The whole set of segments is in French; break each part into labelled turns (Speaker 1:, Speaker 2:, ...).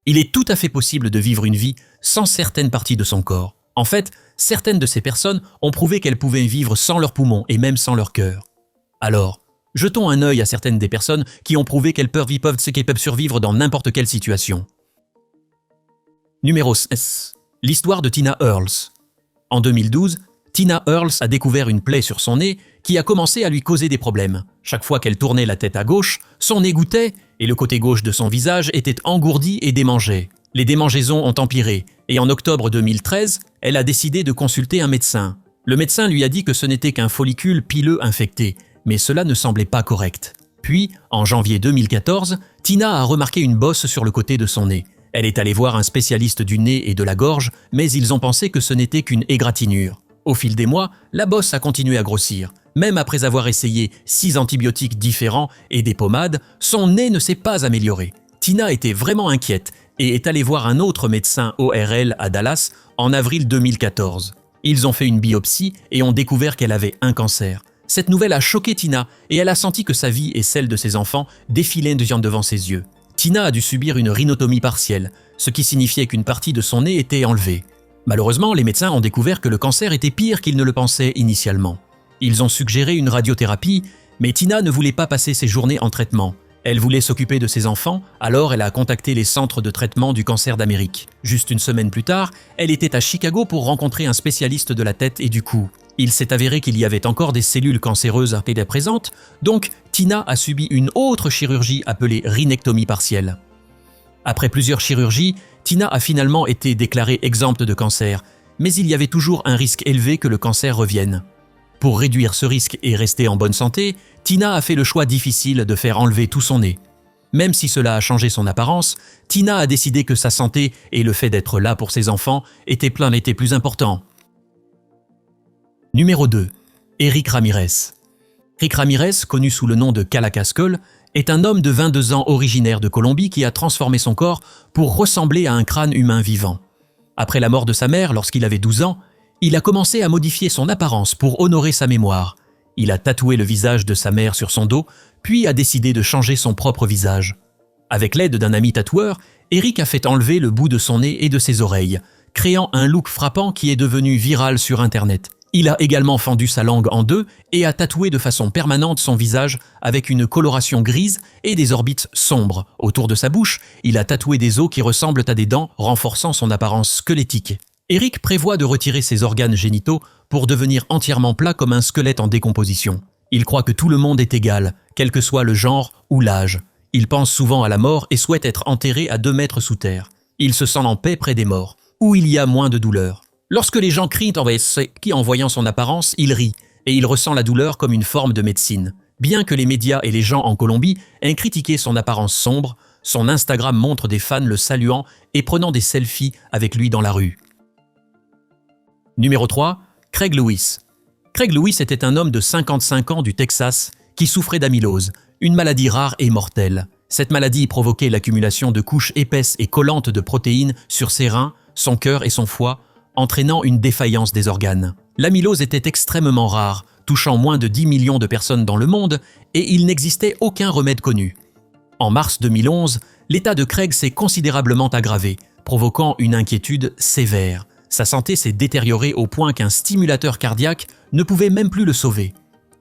Speaker 1: Il est tout à fait possible de vivre une vie sans certaines parties de son corps. En fait, certaines de ces personnes ont prouvé qu'elles pouvaient vivre sans leurs poumons et même sans leur cœur. Alors, jetons un œil à certaines des personnes qui ont prouvé qu'elles peuvent survivre dans n'importe quelle situation. Numéro 6. L'histoire de Tina Earls. En 2012, Tina Earls a découvert une plaie sur son nez qui a commencé à lui causer des problèmes. Chaque fois qu'elle tournait la tête à gauche, son nez goûtait et le côté gauche de son visage était engourdi et démangé. Les démangeaisons ont empiré et en octobre 2013, elle a décidé de consulter un médecin. Le médecin lui a dit que ce n'était qu'un follicule pileux infecté, mais cela ne semblait pas correct. Puis, en janvier 2014, Tina a remarqué une bosse sur le côté de son nez. Elle est allée voir un spécialiste du nez et de la gorge, mais ils ont pensé que ce n'était qu'une égratignure. Au fil des mois, la bosse a continué à grossir. Même après avoir essayé 6 antibiotiques différents et des pommades, son nez ne s'est pas amélioré. Tina était vraiment inquiète et est allée voir un autre médecin ORL à Dallas en avril 2014. Ils ont fait une biopsie et ont découvert qu'elle avait un cancer. Cette nouvelle a choqué Tina et elle a senti que sa vie et celle de ses enfants défilaient devant ses yeux. Tina a dû subir une rhinotomie partielle, ce qui signifiait qu'une partie de son nez était enlevée. Malheureusement, les médecins ont découvert que le cancer était pire qu'ils ne le pensaient initialement. Ils ont suggéré une radiothérapie, mais Tina ne voulait pas passer ses journées en traitement. Elle voulait s'occuper de ses enfants, alors elle a contacté les centres de traitement du cancer d'Amérique. Juste une semaine plus tard, elle était à Chicago pour rencontrer un spécialiste de la tête et du cou. Il s'est avéré qu'il y avait encore des cellules cancéreuses présentes, donc Tina a subi une autre chirurgie appelée rhinectomie partielle. Après plusieurs chirurgies, Tina a finalement été déclarée exempte de cancer, mais il y avait toujours un risque élevé que le cancer revienne. Pour réduire ce risque et rester en bonne santé, Tina a fait le choix difficile de faire enlever tout son nez. Même si cela a changé son apparence, Tina a décidé que sa santé et le fait d'être là pour ses enfants étaient plus importants. Numéro 2. Eric Ramirez. Eric Ramirez, connu sous le nom de Calacascol, est un homme de 22 ans originaire de Colombie qui a transformé son corps pour ressembler à un crâne humain vivant. Après la mort de sa mère lorsqu'il avait 12 ans, il a commencé à modifier son apparence pour honorer sa mémoire. Il a tatoué le visage de sa mère sur son dos, puis a décidé de changer son propre visage. Avec l'aide d'un ami tatoueur, Eric a fait enlever le bout de son nez et de ses oreilles, créant un look frappant qui est devenu viral sur Internet. Il a également fendu sa langue en deux et a tatoué de façon permanente son visage avec une coloration grise et des orbites sombres. Autour de sa bouche, il a tatoué des os qui ressemblent à des dents, renforçant son apparence squelettique. Eric prévoit de retirer ses organes génitaux pour devenir entièrement plat comme un squelette en décomposition. Il croit que tout le monde est égal, quel que soit le genre ou l'âge. Il pense souvent à la mort et souhaite être enterré à 2 mètres sous terre. Il se sent en paix près des morts, où il y a moins de douleur. Lorsque les gens crient en voyant son apparence, il rit et il ressent la douleur comme une forme de médecine. Bien que les médias et les gens en Colombie aient critiqué son apparence sombre, son Instagram montre des fans le saluant et prenant des selfies avec lui dans la rue. Numéro 3. Craig Lewis. Craig Lewis était un homme de 55 ans du Texas qui souffrait d'amylose, une maladie rare et mortelle. Cette maladie provoquait l'accumulation de couches épaisses et collantes de protéines sur ses reins, son cœur et son foie, entraînant une défaillance des organes. L'amylose était extrêmement rare, touchant moins de 10 millions de personnes dans le monde, et il n'existait aucun remède connu. En mars 2011, l'état de Craig s'est considérablement aggravé, provoquant une inquiétude sévère. Sa santé s'est détériorée au point qu'un stimulateur cardiaque ne pouvait même plus le sauver.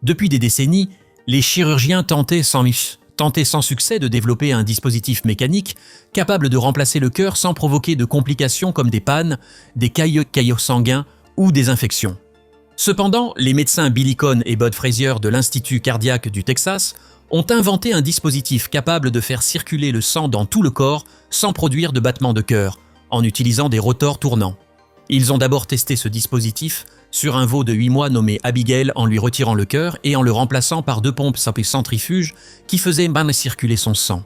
Speaker 1: Depuis des décennies, les chirurgiens tentaient sans succès de développer un dispositif mécanique capable de remplacer le cœur sans provoquer de complications comme des pannes, des caillots sanguins ou des infections. Cependant, les médecins Billy Cohn et Bud Frazier de l'Institut cardiaque du Texas ont inventé un dispositif capable de faire circuler le sang dans tout le corps sans produire de battements de cœur, en utilisant des rotors tournants. Ils ont d'abord testé ce dispositif sur un veau de 8 mois nommé Abigail en lui retirant le cœur et en le remplaçant par 2 pompes centrifuges qui faisaient circuler son sang.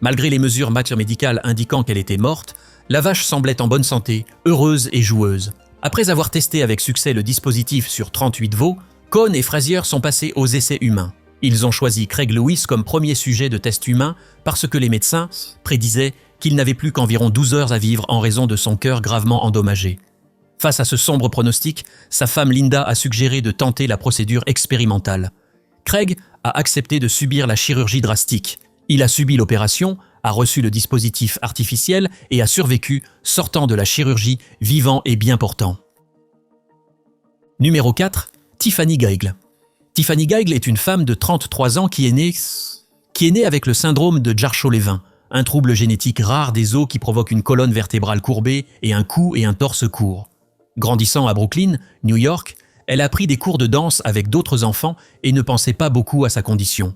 Speaker 1: Malgré les mesures médicales indiquant qu'elle était morte, la vache semblait en bonne santé, heureuse et joueuse. Après avoir testé avec succès le dispositif sur 38 veaux, Cohn et Frazier sont passés aux essais humains. Ils ont choisi Craig Lewis comme premier sujet de test humain parce que les médecins prédisaient qu'il n'avait plus qu'environ 12 heures à vivre en raison de son cœur gravement endommagé. Face à ce sombre pronostic, sa femme Linda a suggéré de tenter la procédure expérimentale. Craig a accepté de subir la chirurgie drastique. Il a subi l'opération a reçu le dispositif artificiel et a survécu, sortant de la chirurgie vivant et bien portant. Numéro 4. Tiffany Geigle. Tiffany Geigle est une femme de 33 ans qui est née avec le syndrome de Jarcho-Levin, un trouble génétique rare des os qui provoque une colonne vertébrale courbée et un cou et un torse courts. Grandissant à Brooklyn, New York, elle a pris des cours de danse avec d'autres enfants et ne pensait pas beaucoup à sa condition.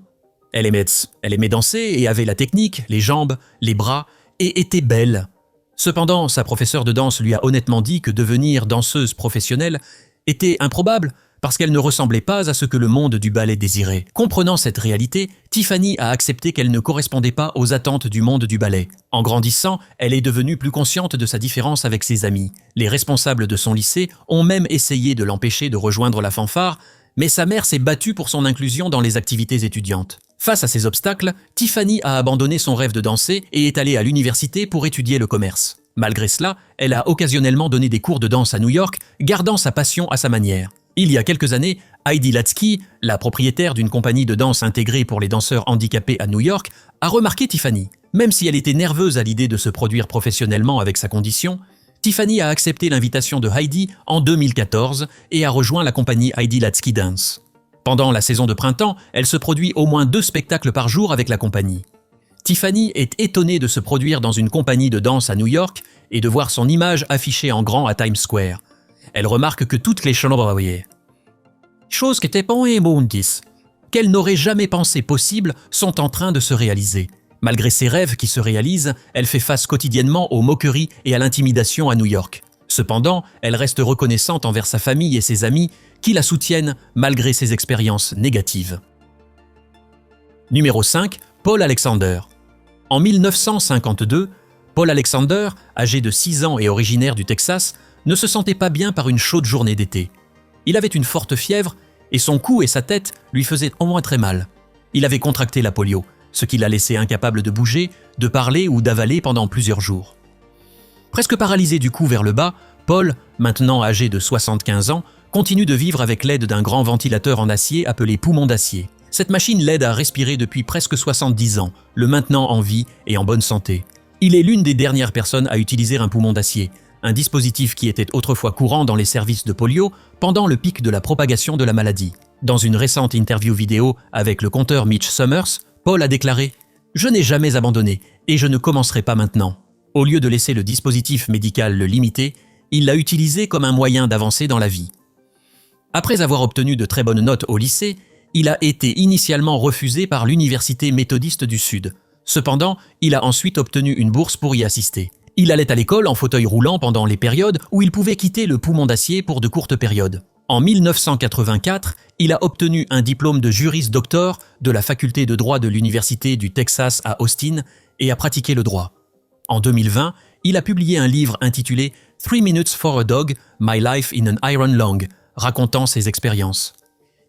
Speaker 1: Elle aimait danser et avait la technique, les jambes, les bras et était belle. Cependant, sa professeure de danse lui a honnêtement dit que devenir danseuse professionnelle était improbable parce qu'elle ne ressemblait pas à ce que le monde du ballet désirait. Comprenant cette réalité, Tiffany a accepté qu'elle ne correspondait pas aux attentes du monde du ballet. En grandissant, elle est devenue plus consciente de sa différence avec ses amis. Les responsables de son lycée ont même essayé de l'empêcher de rejoindre la fanfare, mais sa mère s'est battue pour son inclusion dans les activités étudiantes. Face à ces obstacles, Tiffany a abandonné son rêve de danser et est allée à l'université pour étudier le commerce. Malgré cela, elle a occasionnellement donné des cours de danse à New York, gardant sa passion à sa manière. Il y a quelques années, Heidi Latsky, la propriétaire d'une compagnie de danse intégrée pour les danseurs handicapés à New York, a remarqué Tiffany. Même si elle était nerveuse à l'idée de se produire professionnellement avec sa condition, Tiffany a accepté l'invitation de Heidi en 2014 et a rejoint la compagnie Heidi Latsky Dance. Pendant la saison de printemps, elle se produit au moins 2 spectacles par jour avec la compagnie. Tiffany est étonnée de se produire dans une compagnie de danse à New York et de voir son image affichée en grand à Times Square. Elle remarque que toutes les choses qui étaient pas immondes, qu'elle n'aurait jamais pensé possibles, sont en train de se réaliser. Malgré ses rêves qui se réalisent, elle fait face quotidiennement aux moqueries et à l'intimidation à New York. Cependant, elle reste reconnaissante envers sa famille et ses amis qui la soutiennent malgré ses expériences négatives. Numéro 5. Paul Alexander. En 1952, Paul Alexander, âgé de 6 ans et originaire du Texas, ne se sentait pas bien par une chaude journée d'été. Il avait une forte fièvre et son cou et sa tête lui faisaient au moins très mal. Il avait contracté la polio, ce qui l'a laissé incapable de bouger, de parler ou d'avaler pendant plusieurs jours. Presque paralysé du cou vers le bas, Paul, maintenant âgé de 75 ans, continue de vivre avec l'aide d'un grand ventilateur en acier appelé poumon d'acier. Cette machine l'aide à respirer depuis presque 70 ans, le maintenant en vie et en bonne santé. Il est l'une des dernières personnes à utiliser un poumon d'acier, un dispositif qui était autrefois courant dans les services de polio pendant le pic de la propagation de la maladie. Dans une récente interview vidéo avec le conteur Mitch Summers, Paul a déclaré « Je n'ai jamais abandonné et je ne commencerai pas maintenant ». Au lieu de laisser le dispositif médical le limiter, il l'a utilisé comme un moyen d'avancer dans la vie. Après avoir obtenu de très bonnes notes au lycée, il a été initialement refusé par l'Université méthodiste du Sud. Cependant, il a ensuite obtenu une bourse pour y assister. Il allait à l'école en fauteuil roulant pendant les périodes où il pouvait quitter le poumon d'acier pour de courtes périodes. En 1984, il a obtenu un diplôme de Juris Doctor de la faculté de droit de l'Université du Texas à Austin et a pratiqué le droit. En 2020, il a publié un livre intitulé « 3 Minutes for a Dog, My Life in an Iron Lung », racontant ses expériences.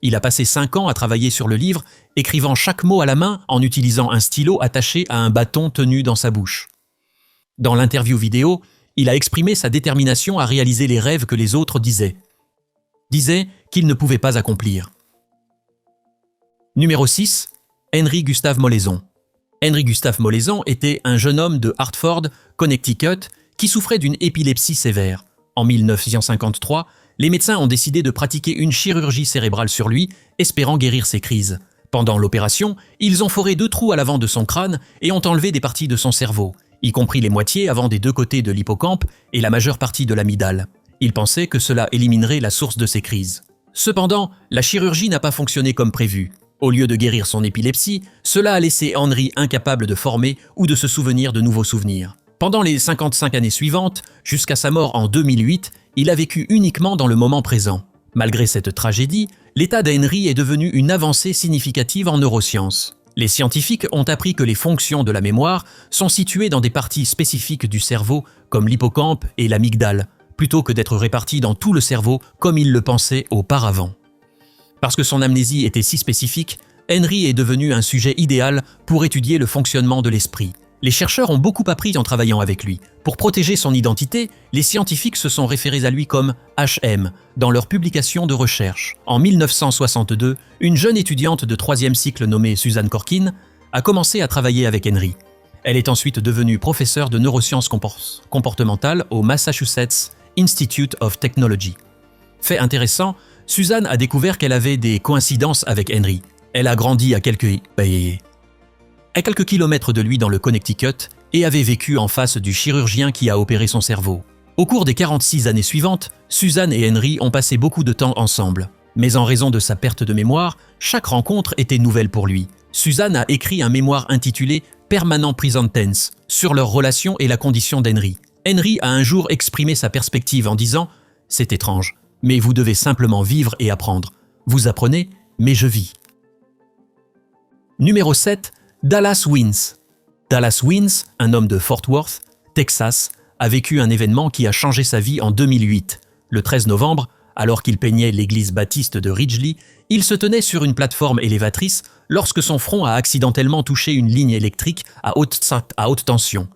Speaker 1: Il a passé 5 ans à travailler sur le livre, écrivant chaque mot à la main en utilisant un stylo attaché à un bâton tenu dans sa bouche. Dans l'interview vidéo, il a exprimé sa détermination à réaliser les rêves que les autres disaient qu'il ne pouvait pas accomplir. Numéro 6. Henry Gustave Molaison. Henry Gustave Molaison était un jeune homme de Hartford, Connecticut, qui souffrait d'une épilepsie sévère. En 1953, les médecins ont décidé de pratiquer une chirurgie cérébrale sur lui, espérant guérir ses crises. Pendant l'opération, ils ont foré 2 trous à l'avant de son crâne et ont enlevé des parties de son cerveau, y compris les moitiés avant des 2 côtés de l'hippocampe et la majeure partie de l'amygdale. Ils pensaient que cela éliminerait la source de ses crises. Cependant, la chirurgie n'a pas fonctionné comme prévu. Au lieu de guérir son épilepsie, cela a laissé Henry incapable de former ou de se souvenir de nouveaux souvenirs. Pendant les 55 années suivantes, jusqu'à sa mort en 2008, il a vécu uniquement dans le moment présent. Malgré cette tragédie, l'état d'Henry est devenu une avancée significative en neurosciences. Les scientifiques ont appris que les fonctions de la mémoire sont situées dans des parties spécifiques du cerveau, comme l'hippocampe et l'amygdale, plutôt que d'être réparties dans tout le cerveau comme ils le pensaient auparavant. Parce que son amnésie était si spécifique, Henry est devenu un sujet idéal pour étudier le fonctionnement de l'esprit. Les chercheurs ont beaucoup appris en travaillant avec lui. Pour protéger son identité, les scientifiques se sont référés à lui comme HM dans leur publication de recherche. En 1962, une jeune étudiante de 3e cycle nommée Suzanne Corkin a commencé à travailler avec Henry. Elle est ensuite devenue professeure de neurosciences comportementales au Massachusetts Institute of Technology. Fait intéressant, Suzanne a découvert qu'elle avait des coïncidences avec Henry. Elle a grandi à quelques kilomètres de lui dans le Connecticut et avait vécu en face du chirurgien qui a opéré son cerveau. Au cours des 46 années suivantes, Suzanne et Henry ont passé beaucoup de temps ensemble. Mais en raison de sa perte de mémoire, chaque rencontre était nouvelle pour lui. Suzanne a écrit un mémoire intitulé « Permanent Present Tense » sur leur relation et la condition d'Henry. Henry a un jour exprimé sa perspective en disant « C'est étrange, mais vous devez simplement vivre et apprendre. Vous apprenez, mais je vis. » Numéro 7. Dallas Wins. Dallas Wins, un homme de Fort Worth, Texas, a vécu un événement qui a changé sa vie en 2008. Le 13 novembre, alors qu'il peignait l'église baptiste de Ridgely, il se tenait sur une plateforme élévatrice lorsque son front a accidentellement touché une ligne électrique à haute tension.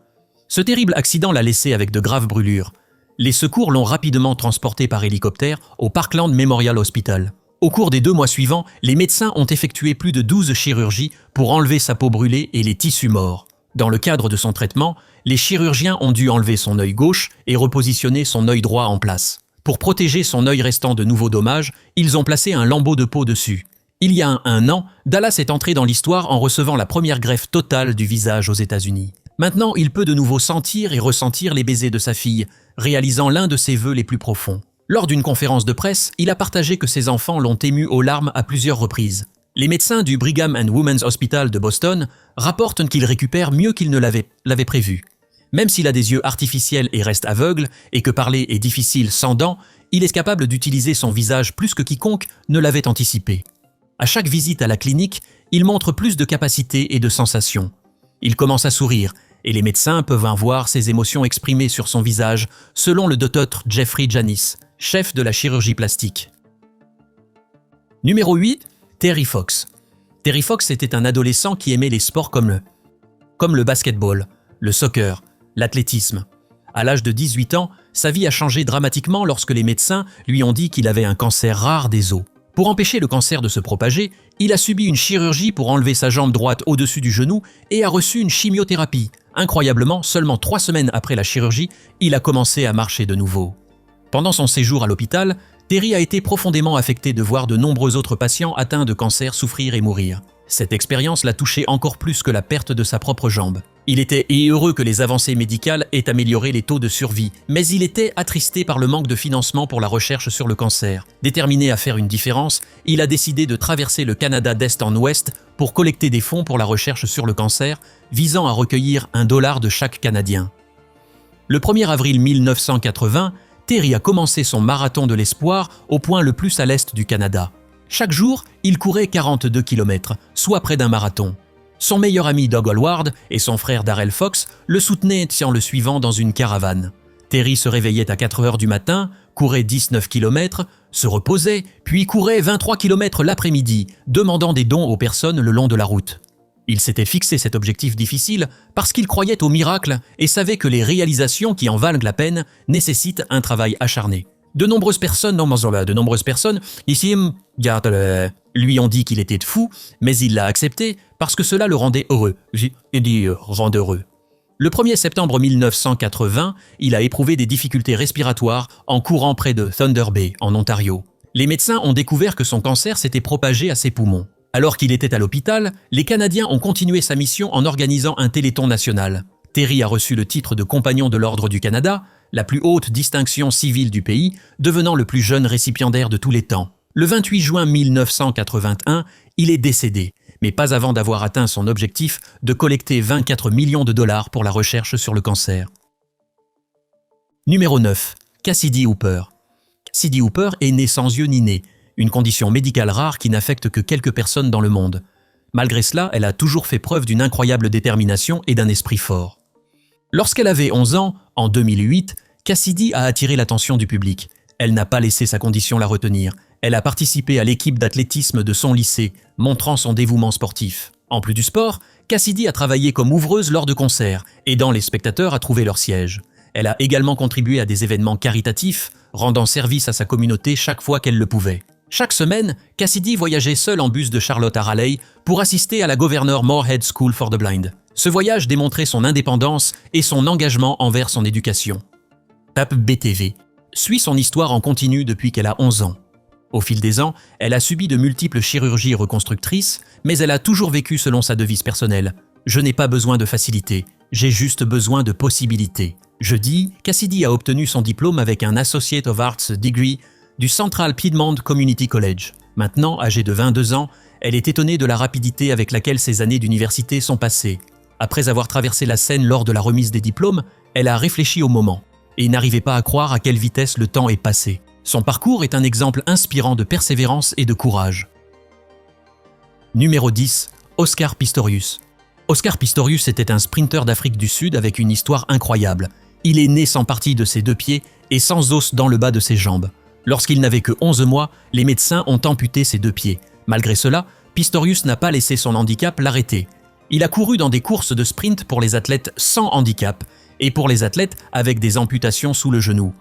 Speaker 1: Ce terrible accident l'a laissé avec de graves brûlures. Les secours l'ont rapidement transporté par hélicoptère au Parkland Memorial Hospital. Au cours des 2 mois suivants, les médecins ont effectué plus de 12 chirurgies pour enlever sa peau brûlée et les tissus morts. Dans le cadre de son traitement, les chirurgiens ont dû enlever son œil gauche et repositionner son œil droit en place. Pour protéger son œil restant de nouveaux dommages, ils ont placé un lambeau de peau dessus. Il y a un an, Dallas est entré dans l'histoire en recevant la première greffe totale du visage aux États-Unis. Maintenant, il peut de nouveau sentir et ressentir les baisers de sa fille, réalisant l'un de ses vœux les plus profonds. Lors d'une conférence de presse, il a partagé que ses enfants l'ont ému aux larmes à plusieurs reprises. Les médecins du Brigham and Women's Hospital de Boston rapportent qu'il récupère mieux qu'il ne l'avait prévu. Même s'il a des yeux artificiels et reste aveugle, et que parler est difficile sans dents, il est capable d'utiliser son visage plus que quiconque ne l'avait anticipé. À chaque visite à la clinique, il montre plus de capacités et de sensations. Il commence à sourire, et les médecins peuvent en voir ses émotions exprimées sur son visage, selon le docteur Jeffrey Janis, chef de la chirurgie plastique. Numéro 8. Terry Fox. Terry Fox était un adolescent qui aimait les sports comme le basketball, le soccer, l'athlétisme. À l'âge de 18 ans, sa vie a changé dramatiquement lorsque les médecins lui ont dit qu'il avait un cancer rare des os. Pour empêcher le cancer de se propager, il a subi une chirurgie pour enlever sa jambe droite au-dessus du genou et a reçu une chimiothérapie. Incroyablement, seulement 3 semaines après la chirurgie, il a commencé à marcher de nouveau. Pendant son séjour à l'hôpital, Terry a été profondément affecté de voir de nombreux autres patients atteints de cancer souffrir et mourir. Cette expérience l'a touché encore plus que la perte de sa propre jambe. Il était heureux que les avancées médicales aient amélioré les taux de survie, mais il était attristé par le manque de financement pour la recherche sur le cancer. Déterminé à faire une différence, il a décidé de traverser le Canada d'est en ouest pour collecter des fonds pour la recherche sur le cancer, visant à recueillir $1 de chaque Canadien. Le 1er avril 1980, Terry a commencé son marathon de l'espoir au point le plus à l'est du Canada. Chaque jour, il courait 42 km, soit près d'un marathon. Son meilleur ami Doug Hallward et son frère Darrell Fox le soutenaient en le suivant dans une caravane. Terry se réveillait à 4 heures du matin, courait 19 km, se reposait, puis courait 23 km l'après-midi, demandant des dons aux personnes le long de la route. Il s'était fixé cet objectif difficile parce qu'il croyait au miracle et savait que les réalisations qui en valent la peine nécessitent un travail acharné. De nombreuses personnes ici lui ont dit qu'il était fou, mais il l'a accepté parce que cela le rendait heureux. Rend heureux. Le 1er septembre 1980, il a éprouvé des difficultés respiratoires en courant près de Thunder Bay, en Ontario. Les médecins ont découvert que son cancer s'était propagé à ses poumons. Alors qu'il était à l'hôpital, les Canadiens ont continué sa mission en organisant un téléthon national. Terry a reçu le titre de compagnon de l'Ordre du Canada, la plus haute distinction civile du pays, devenant le plus jeune récipiendaire de tous les temps. Le 28 juin 1981, il est décédé, mais pas avant d'avoir atteint son objectif de collecter 24 millions de dollars pour la recherche sur le cancer. Numéro 9. Cassidy Hooper. Cassidy Hooper est née sans yeux ni nez, une condition médicale rare qui n'affecte que quelques personnes dans le monde. Malgré cela, elle a toujours fait preuve d'une incroyable détermination et d'un esprit fort. Lorsqu'elle avait 11 ans, en 2008, Cassidy a attiré l'attention du public. Elle n'a pas laissé sa condition la retenir. Elle a participé à l'équipe d'athlétisme de son lycée, montrant son dévouement sportif. En plus du sport, Cassidy a travaillé comme ouvreuse lors de concerts, aidant les spectateurs à trouver leur siège. Elle a également contribué à des événements caritatifs, rendant service à sa communauté chaque fois qu'elle le pouvait. Chaque semaine, Cassidy voyageait seule en bus de Charlotte à Raleigh pour assister à la Governor Moorhead School for the Blind. Ce voyage démontrait son indépendance et son engagement envers son éducation. TAP BTV suit son histoire en continu depuis qu'elle a 11 ans. Au fil des ans, elle a subi de multiples chirurgies reconstructrices, mais elle a toujours vécu selon sa devise personnelle. « Je n'ai pas besoin de facilité, j'ai juste besoin de possibilités ». Jeudi, Cassidy a obtenu son diplôme avec un Associate of Arts Degree du Central Piedmont Community College. Maintenant, âgée de 22 ans, elle est étonnée de la rapidité avec laquelle ses années d'université sont passées. Après avoir traversé la scène lors de la remise des diplômes, elle a réfléchi au moment et n'arrivait pas à croire à quelle vitesse le temps est passé. Son parcours est un exemple inspirant de persévérance et de courage. Numéro 10. Oscar Pistorius. Oscar Pistorius était un sprinter d'Afrique du Sud avec une histoire incroyable. Il est né sans partie de ses 2 pieds et sans os dans le bas de ses jambes. Lorsqu'il n'avait que 11 mois, les médecins ont amputé ses 2 pieds. Malgré cela, Pistorius n'a pas laissé son handicap l'arrêter. Il a couru dans des courses de sprint pour les athlètes sans handicap et pour les athlètes avec des amputations sous le genou.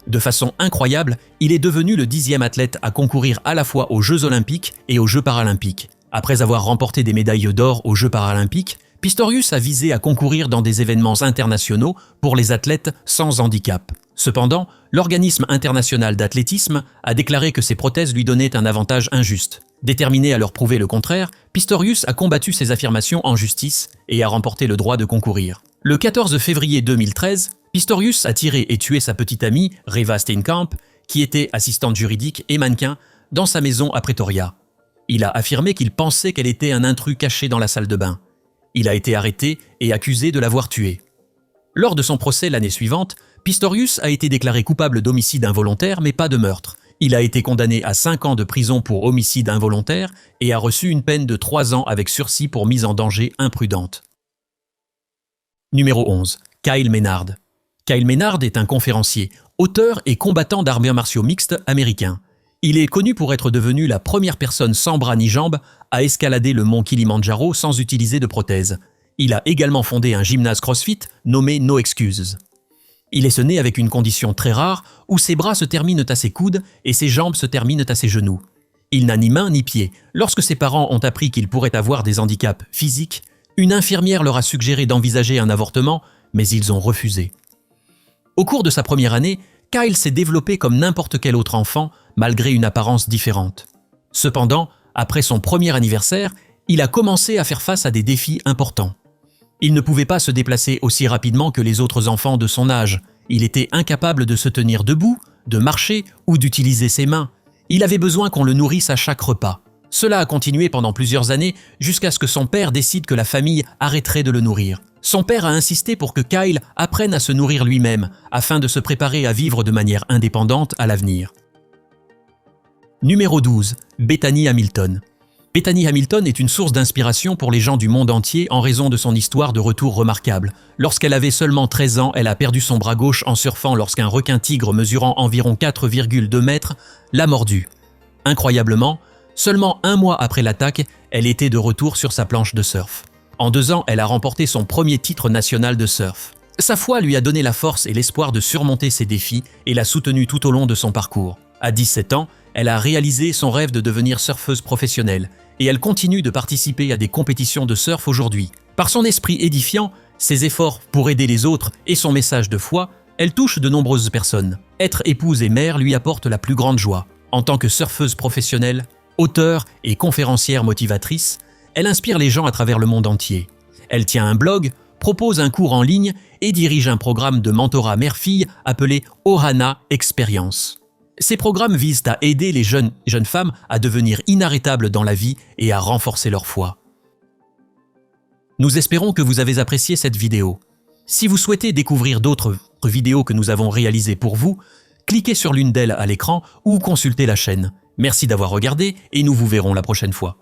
Speaker 1: De façon incroyable, il est devenu le 10e athlète à concourir à la fois aux Jeux Olympiques et aux Jeux Paralympiques. Après avoir remporté des médailles d'or aux Jeux Paralympiques, Pistorius a visé à concourir dans des événements internationaux pour les athlètes sans handicap. Cependant, l'organisme international d'athlétisme a déclaré que ces prothèses lui donnaient un avantage injuste. Déterminé à leur prouver le contraire, Pistorius a combattu ces affirmations en justice et a remporté le droit de concourir. Le 14 février 2013, Pistorius a tiré et tué sa petite amie, Reva Steenkamp, qui était assistante juridique et mannequin, dans sa maison à Pretoria. Il a affirmé qu'il pensait qu'elle était un intrus caché dans la salle de bain. Il a été arrêté et accusé de l'avoir tuée. Lors de son procès l'année suivante, Pistorius a été déclaré coupable d'homicide involontaire mais pas de meurtre. Il a été condamné à 5 ans de prison pour homicide involontaire et a reçu une peine de 3 ans avec sursis pour mise en danger imprudente. Numéro 11. Kyle Maynard. Kyle Maynard est un conférencier, auteur et combattant d'arts martiaux mixtes américain. Il est connu pour être devenu la première personne sans bras ni jambes à escalader le mont Kilimandjaro sans utiliser de prothèse. Il a également fondé un gymnase CrossFit nommé No Excuses. Il est né avec une condition très rare où ses bras se terminent à ses coudes et ses jambes se terminent à ses genoux. Il n'a ni main ni pied. Lorsque ses parents ont appris qu'il pourrait avoir des handicaps physiques, une infirmière leur a suggéré d'envisager un avortement, mais ils ont refusé. Au cours de sa première année, Kyle s'est développé comme n'importe quel autre enfant, malgré une apparence différente. Cependant, après son premier anniversaire, il a commencé à faire face à des défis importants. Il ne pouvait pas se déplacer aussi rapidement que les autres enfants de son âge. Il était incapable de se tenir debout, de marcher ou d'utiliser ses mains. Il avait besoin qu'on le nourrisse à chaque repas. Cela a continué pendant plusieurs années jusqu'à ce que son père décide que la famille arrêterait de le nourrir. Son père a insisté pour que Kyle apprenne à se nourrir lui-même afin de se préparer à vivre de manière indépendante à l'avenir. Numéro 12. Bethany Hamilton. Bethany Hamilton est une source d'inspiration pour les gens du monde entier en raison de son histoire de retour remarquable. Lorsqu'elle avait seulement 13 ans, elle a perdu son bras gauche en surfant lorsqu'un requin-tigre mesurant environ 4,2 mètres l'a mordu. Incroyablement, seulement 1 mois après l'attaque, elle était de retour sur sa planche de surf. En 2 ans, elle a remporté son premier titre national de surf. Sa foi lui a donné la force et l'espoir de surmonter ses défis et l'a soutenue tout au long de son parcours. À 17 ans, elle a réalisé son rêve de devenir surfeuse professionnelle et elle continue de participer à des compétitions de surf aujourd'hui. Par son esprit édifiant, ses efforts pour aider les autres et son message de foi, elle touche de nombreuses personnes. Être épouse et mère lui apporte la plus grande joie. En tant que surfeuse professionnelle, auteure et conférencière motivatrice, elle inspire les gens à travers le monde entier. Elle tient un blog, propose un cours en ligne et dirige un programme de mentorat mère-fille appelé Ohana Experience. Ces programmes visent à aider les jeunes femmes à devenir inarrêtables dans la vie et à renforcer leur foi. Nous espérons que vous avez apprécié cette vidéo. Si vous souhaitez découvrir d'autres vidéos que nous avons réalisées pour vous, cliquez sur l'une d'elles à l'écran ou consultez la chaîne. Merci d'avoir regardé et nous vous verrons la prochaine fois.